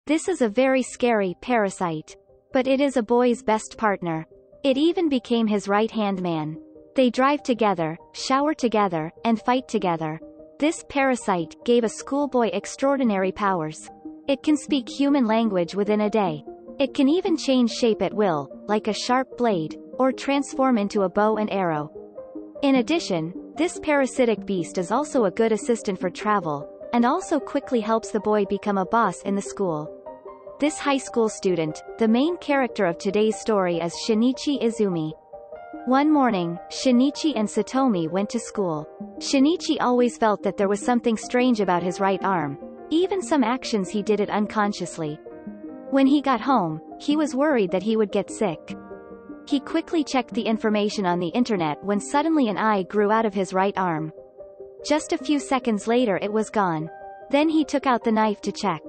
This is a very scary parasite. But it is a boy's best partner. It even became his right-hand man. They drive together, shower together, and fight together. This parasite gave a schoolboy extraordinary powers. It can speak human language within a day. It can even change shape at will, like a sharp blade, or transform into a bow and arrow. In addition, this parasitic beast is also a good assistant for travel, and also quickly helps the boy become a boss in the school. This high school student, the main character of today's story, is Shinichi Izumi. One morning, Shinichi and Satomi went to school. Shinichi always felt that there was something strange about his right arm. Even some actions he did it unconsciously. When he got home, he was worried that he would get sick. He quickly checked the information on the internet when suddenly an eye grew out of his right arm. Just a few seconds later it was gone. Then he took out the knife to check.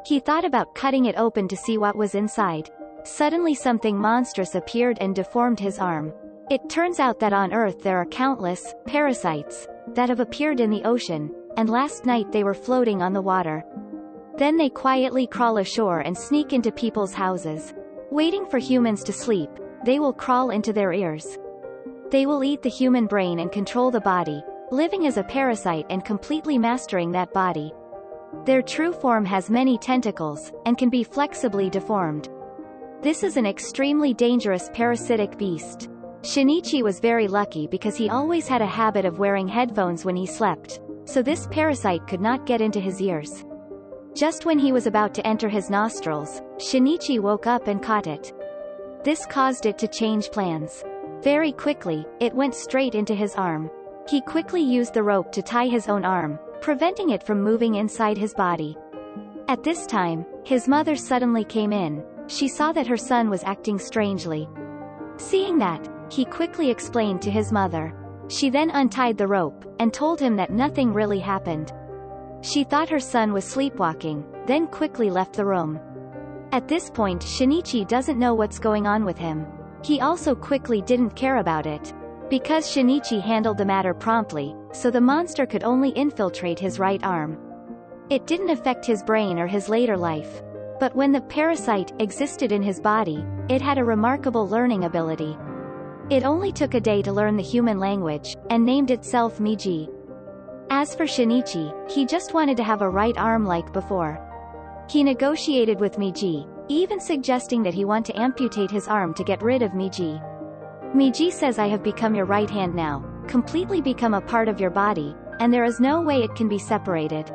He thought about cutting it open to see what was inside. Suddenly something monstrous appeared and deformed his arm. It turns out that on Earth there are countless parasites that have appeared in the ocean, and last night they were floating on the water. Then they quietly crawl ashore and sneak into people's houses. Waiting for humans to sleep, they will crawl into their ears. They will eat the human brain and control the body, living as a parasite and completely mastering that body. Their true form has many tentacles, and can be flexibly deformed. This is an extremely dangerous parasitic beast. Shinichi was very lucky because he always had a habit of wearing headphones when he slept, so this parasite could not get into his ears. Just when he was about to enter his nostrils, Shinichi woke up and caught it. This caused it to change plans. Very quickly, it went straight into his arm. He quickly used the rope to tie his own arm, preventing it from moving inside his body. At this time, his mother suddenly came in. She saw that her son was acting strangely. Seeing that, he quickly explained to his mother. She then untied the rope, and told him that nothing really happened. She thought her son was sleepwalking, then quickly left the room. At this point Shinichi doesn't know what's going on with him. He also quickly didn't care about it. Because Shinichi handled the matter promptly, so the monster could only infiltrate his right arm. It didn't affect his brain or his later life. But when the parasite existed in his body, it had a remarkable learning ability. It only took a day to learn the human language, and named itself Miji. As for Shinichi, he just wanted to have a right arm like before. He negotiated with Miji, even suggesting that he want to amputate his arm to get rid of Miji. Miji says, "I have become your right hand now, completely become a part of your body, and there is no way it can be separated.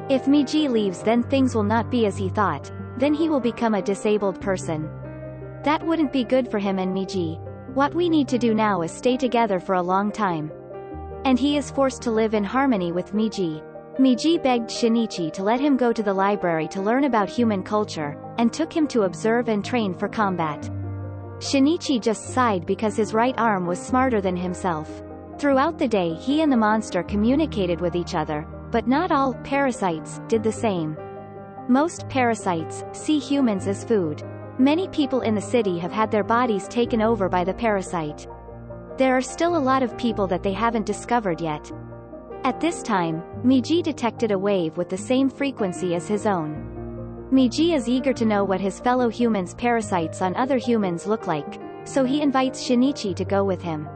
If Miji leaves then things will not be as he thought, then he will become a disabled person. That wouldn't be good for him and Miji. What we need to do now is stay together for a long time." And he is forced to live in harmony with Miji. Miji begged Shinichi to let him go to the library to learn about human culture, and took him to observe and train for combat. Shinichi just sighed because his right arm was smarter than himself. Throughout the day he and the monster communicated with each other, but not all parasites did the same. Most parasites see humans as food. Many people in the city have had their bodies taken over by the parasite. There are still a lot of people that they haven't discovered yet. At this time, Miji detected a wave with the same frequency as his own. Miji is eager to know what his fellow humans' parasites on other humans look like, so he invites Shinichi to go with him.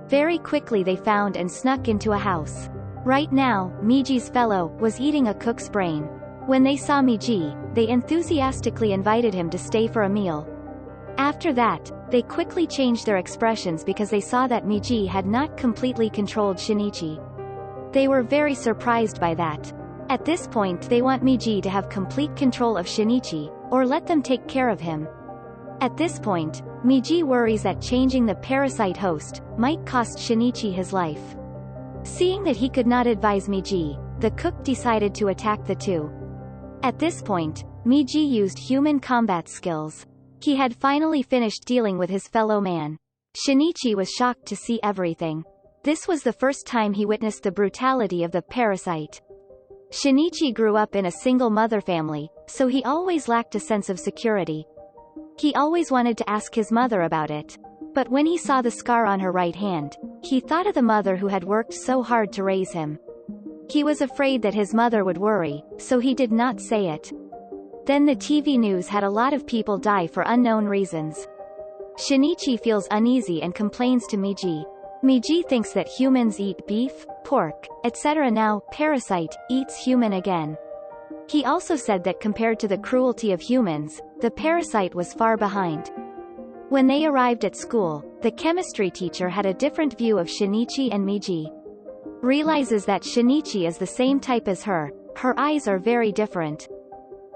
Very quickly they found and snuck into a house. Right now, Miji's fellow was eating a cook's brain. When they saw Miji, they enthusiastically invited him to stay for a meal. After that, they quickly changed their expressions because they saw that Miji had not completely controlled Shinichi. They were very surprised by that. At this point they want Miji to have complete control of Shinichi, or let them take care of him. At this point, Miji worries that changing the parasite host might cost Shinichi his life. Seeing that he could not advise Miji, the cook decided to attack the two. At this point, Miji used human combat skills. He had finally finished dealing with his fellow man. Shinichi was shocked to see everything. This was the first time he witnessed the brutality of the parasite. Shinichi grew up in a single mother family, so he always lacked a sense of security. He always wanted to ask his mother about it. But when he saw the scar on her right hand, he thought of the mother who had worked so hard to raise him. He was afraid that his mother would worry, so he did not say it. Then the TV news had a lot of people die for unknown reasons. Shinichi feels uneasy and complains to Miji. Miji thinks that humans eat beef, pork, etc. Now, Parasite eats human again. He also said that compared to the cruelty of humans, the Parasite was far behind. When they arrived at school, the chemistry teacher had a different view of Shinichi, and Miji realizes that Shinichi is the same type as her. Her eyes are very different.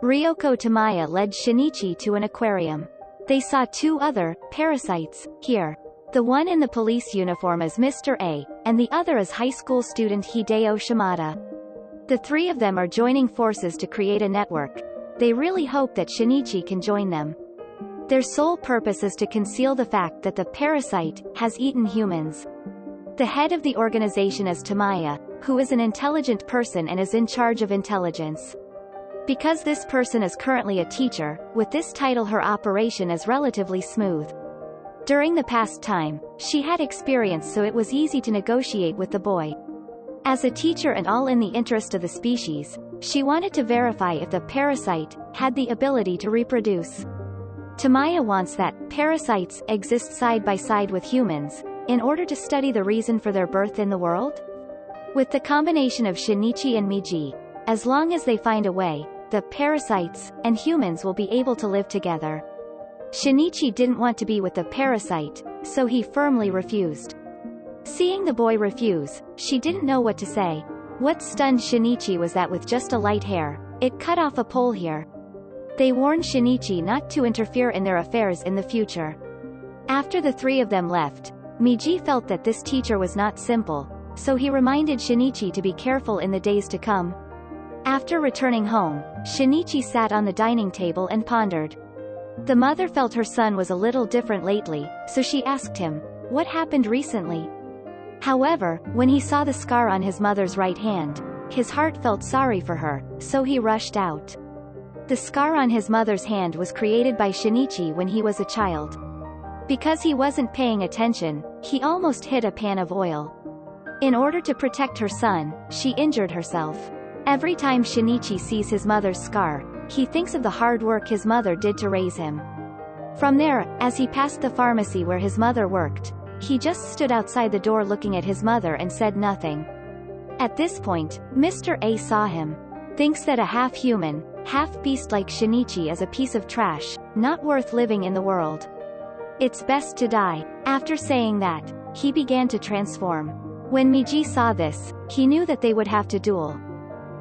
Ryoko Tamaya led Shinichi to an aquarium. They saw two other parasites here. The one in the police uniform is Mr. A, and the other is high school student Hideo Shimada. The three of them are joining forces to create a network. They really hope that Shinichi can join them. Their sole purpose is to conceal the fact that the parasite has eaten humans. The head of the organization is Tamaya, who is an intelligent person and is in charge of intelligence. Because this person is currently a teacher, with this title her operation is relatively smooth. During the past time, she had experience, so it was easy to negotiate with the boy. As a teacher and all in the interest of the species, she wanted to verify if the parasite had the ability to reproduce. Tamaya wants that parasites exist side by side with humans, in order to study the reason for their birth in the world. With the combination of Shinichi and Miji, as long as they find a way, the parasites and humans will be able to live together. Shinichi didn't want to be with the parasite, so he firmly refused. Seeing the boy refuse, she didn't know what to say. What stunned Shinichi was that with just a light hair, it cut off a pole here. They warned Shinichi not to interfere in their affairs in the future. After the three of them left, Miji felt that this teacher was not simple, so he reminded Shinichi to be careful in the days to come. After returning home, Shinichi sat on the dining table and pondered. The mother felt her son was a little different lately, so she asked him, "What happened recently?" However, when he saw the scar on his mother's right hand, his heart felt sorry for her, so he rushed out. The scar on his mother's hand was created by Shinichi when he was a child. Because he wasn't paying attention, he almost hit a pan of oil. In order to protect her son, she injured herself. Every time Shinichi sees his mother's scar, he thinks of the hard work his mother did to raise him. From there, as he passed the pharmacy where his mother worked, he just stood outside the door looking at his mother and said nothing. At this point, Mr. A saw him. Thinks that a half-human, half-beast like Shinichi is a piece of trash, not worth living in the world. It's best to die. After saying that, he began to transform. When Miji saw this, he knew that they would have to duel.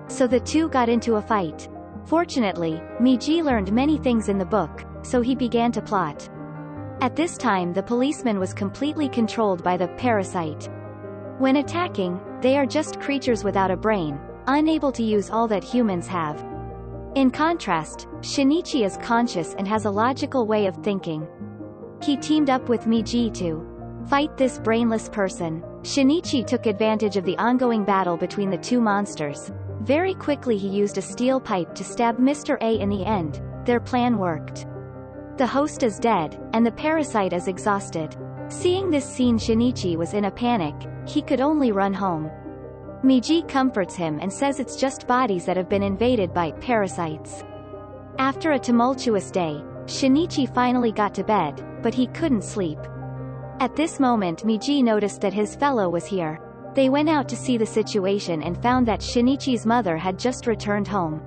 So the two got into a fight. Fortunately, Miji learned many things in the book, so he began to plot. At this time the policeman was completely controlled by the parasite. When attacking, they are just creatures without a brain, unable to use all that humans have. In contrast, Shinichi is conscious and has a logical way of thinking. He teamed up with Miji to fight this brainless person. Shinichi took advantage of the ongoing battle between the two monsters. Very quickly he used a steel pipe to stab Mr. A. In the end, their plan worked. The host is dead, and the parasite is exhausted. Seeing this scene, Shinichi was in a panic. He could only run home. Miji comforts him and says it's just bodies that have been invaded by parasites. After a tumultuous day, Shinichi finally got to bed, but he couldn't sleep. At this moment Miji noticed that his fellow was here. They went out to see the situation and found that Shinichi's mother had just returned home.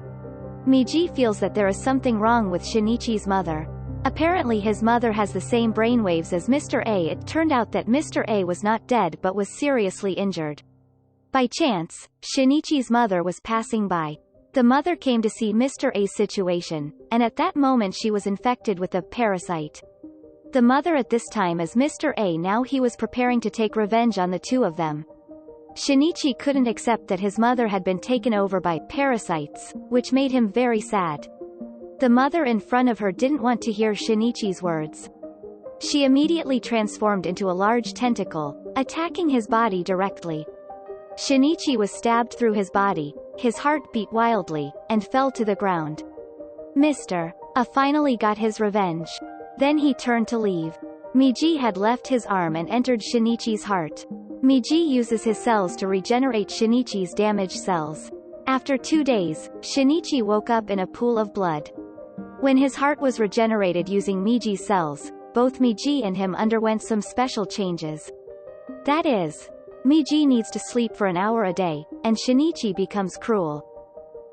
Miji feels that there is something wrong with Shinichi's mother. Apparently his mother has the same brainwaves as Mr. A. It turned out that Mr. A was not dead but was seriously injured. By chance, Shinichi's mother was passing by. The mother came to see Mr. A's situation, and at that moment she was infected with the parasite. The mother at this time is Mr. A. Now he was preparing to take revenge on the two of them. Shinichi couldn't accept that his mother had been taken over by parasites, which made him very sad. The mother in front of her didn't want to hear Shinichi's words. She immediately transformed into a large tentacle, attacking his body directly. Shinichi was stabbed through his body, his heart beat wildly, and fell to the ground. Mr. A finally got his revenge. Then he turned to leave. Miji had left his arm and entered Shinichi's heart. Miji uses his cells to regenerate Shinichi's damaged cells. After 2 days, Shinichi woke up in a pool of blood. When his heart was regenerated using Miji's cells, both Miji and him underwent some special changes. That is, Miji needs to sleep for an hour a day, and Shinichi becomes cruel.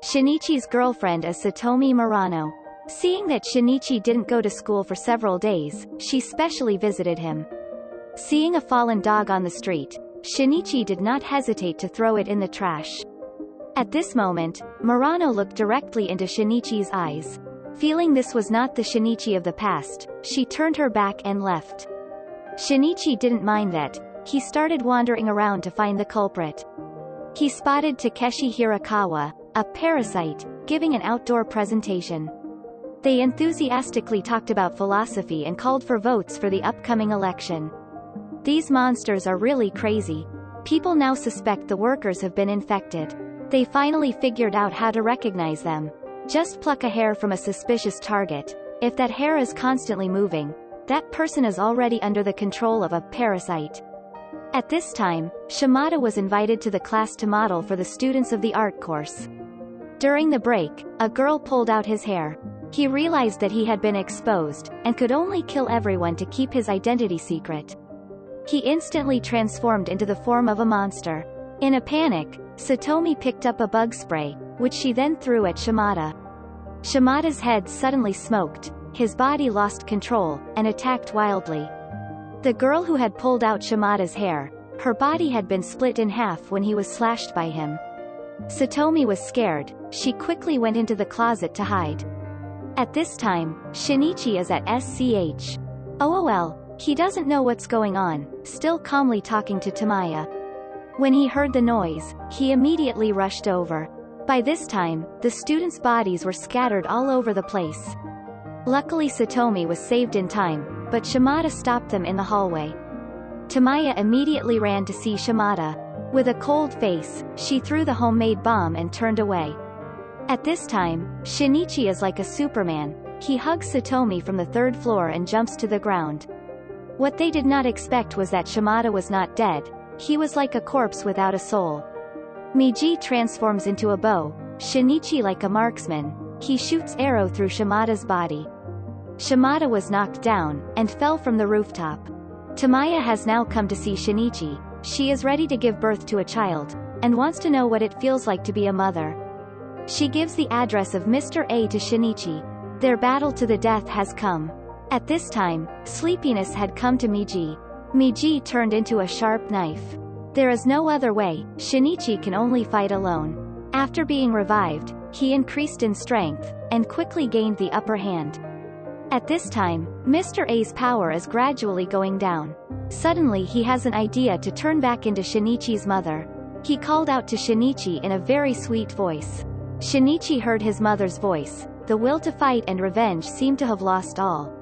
Shinichi's girlfriend is Satomi Murano. Seeing that Shinichi didn't go to school for several days, she specially visited him. Seeing a fallen dog on the street, Shinichi did not hesitate to throw it in the trash. At this moment, Murano looked directly into Shinichi's eyes. Feeling this was not the Shinichi of the past, she turned her back and left. Shinichi didn't mind that. He started wandering around to find the culprit. He spotted Takeshi Hirakawa, a parasite, giving an outdoor presentation. They enthusiastically talked about philosophy and called for votes for the upcoming election. These monsters are really crazy. People now suspect the workers have been infected. They finally figured out how to recognize them. Just pluck a hair from a suspicious target. If that hair is constantly moving, that person is already under the control of a parasite. At this time, Shimada was invited to the class to model for the students of the art course. During the break, a girl pulled out his hair. He realized that he had been exposed, and could only kill everyone to keep his identity secret. He instantly transformed into the form of a monster. In a panic, Satomi picked up a bug spray, which she then threw at Shimada. Shimada's head suddenly smoked, his body lost control, and attacked wildly. The girl who had pulled out Shimada's hair, her body had been split in half when he was slashed by him. Satomi was scared, she quickly went into the closet to hide. At this time, Shinichi is at SCH. LOL, he doesn't know what's going on, still calmly talking to Tamaya. When he heard the noise, he immediately rushed over. By this time, the students' bodies were scattered all over the place. Luckily Satomi was saved in time, but Shimada stopped them in the hallway. Tamaya immediately ran to see Shimada. With a cold face, she threw the homemade bomb and turned away. At this time, Shinichi is like a Superman. He hugs Satomi from the third floor and jumps to the ground. What they did not expect was that Shimada was not dead. He was like a corpse without a soul. Miji transforms into a bow, Shinichi like a marksman. He shoots arrow through Shimada's body. Shimada was knocked down, and fell from the rooftop. Tamaya has now come to see Shinichi. She is ready to give birth to a child, and wants to know what it feels like to be a mother. She gives the address of Mr. A to Shinichi. Their battle to the death has come. At this time, sleepiness had come to Miji. Miji turned into a sharp knife. There is no other way, Shinichi can only fight alone. After being revived, he increased in strength, and quickly gained the upper hand. At this time, Mr. A's power is gradually going down. Suddenly he has an idea to turn back into Shinichi's mother. He called out to Shinichi in a very sweet voice. Shinichi heard his mother's voice. The will to fight and revenge seemed to have lost all.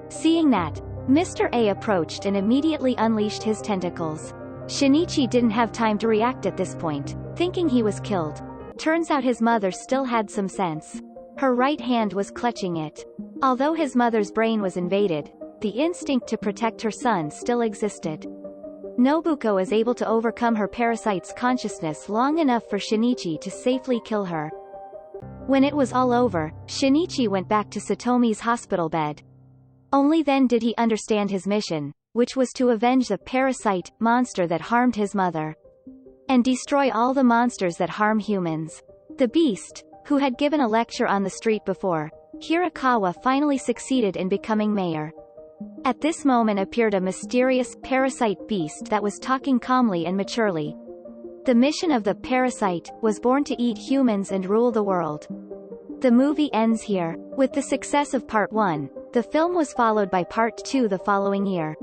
Seeing that, Mr. A approached and immediately unleashed his tentacles. Shinichi didn't have time to react at this point, thinking he was killed. Turns out his mother still had some sense. Her right hand was clutching it. Although his mother's brain was invaded, the instinct to protect her son still existed. Nobuko is able to overcome her parasite's consciousness long enough for Shinichi to safely kill her. When it was all over, Shinichi went back to Satomi's hospital bed. Only then did he understand his mission, which was to avenge the parasite monster that harmed his mother, and destroy all the monsters that harm humans. The beast, who had given a lecture on the street before, Hirakawa, finally succeeded in becoming mayor. At this moment appeared a mysterious parasite beast that was talking calmly and maturely. The mission of the parasite was born to eat humans and rule the world. The movie ends here. With the success of Part 1, the film was followed by Part 2 the following year.